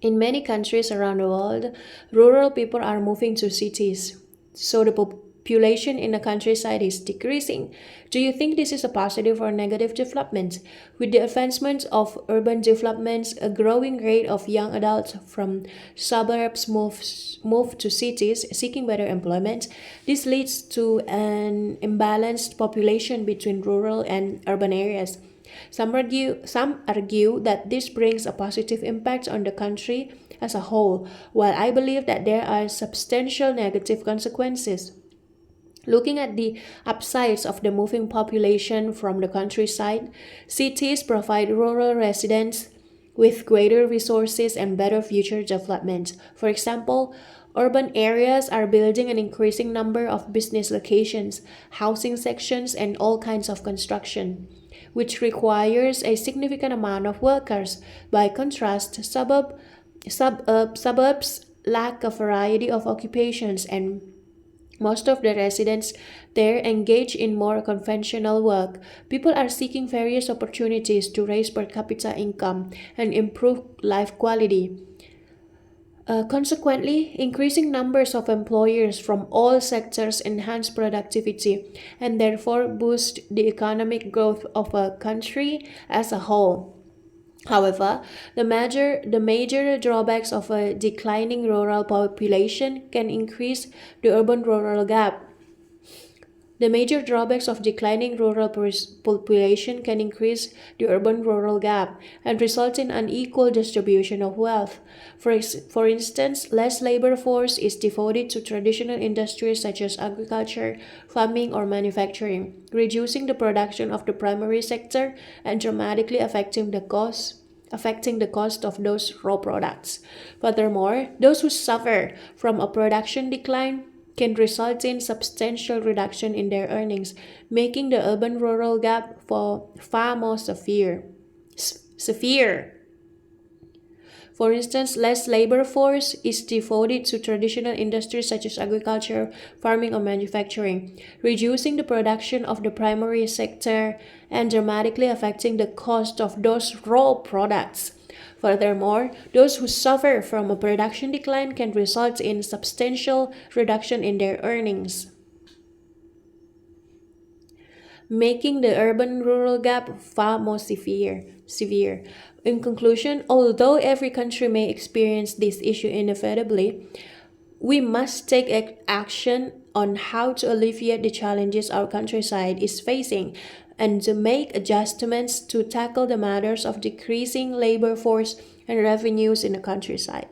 In many countries around the world, rural people are moving to cities, so the population in the countryside is decreasing. Do you think this is a positive or negative development? With the advancement of urban developments, a growing rate of young adults from suburbs move to cities seeking better employment. This leads to an imbalanced population between rural and urban areas. Some argue that this brings a positive impact on the country as a whole, while I believe that there are substantial negative consequences. Looking at the upsides of the moving population from the countryside, cities provide rural residents with greater resources and better future development. For example, urban areas are building an increasing number of business locations, housing sections, and all kinds of construction, which requires a significant amount of workers. By contrast, suburbs lack a variety of occupations, and most of the residents there engage in more conventional work. People are seeking various opportunities to raise per capita income and improve life quality. Consequently, increasing numbers of employers from all sectors enhance productivity and therefore boost the economic growth of a country as a whole. However, the major drawbacks of a declining rural population can increase the urban rural gap. The major drawbacks of declining rural population can increase the urban rural gap and result in unequal distribution of wealth. For instance, less labor force is devoted to traditional industries such as agriculture, farming, or manufacturing, reducing the production of the primary sector and dramatically affecting the cost of those raw products. Furthermore, those who suffer from a production decline can result in substantial reduction in their earnings, making the urban-rural gap far more severe. For instance, less labor force is devoted to traditional industries such as agriculture, farming, or manufacturing, reducing the production of the primary sector and dramatically affecting the cost of those raw products. Furthermore, those who suffer from a production decline can result in substantial reduction in their earnings, making the urban-rural gap far more severe. In conclusion, although every country may experience this issue inevitably, we must take action on how to alleviate the challenges our countryside is facing and to make adjustments to tackle the matters of decreasing labor force and revenues in the countryside.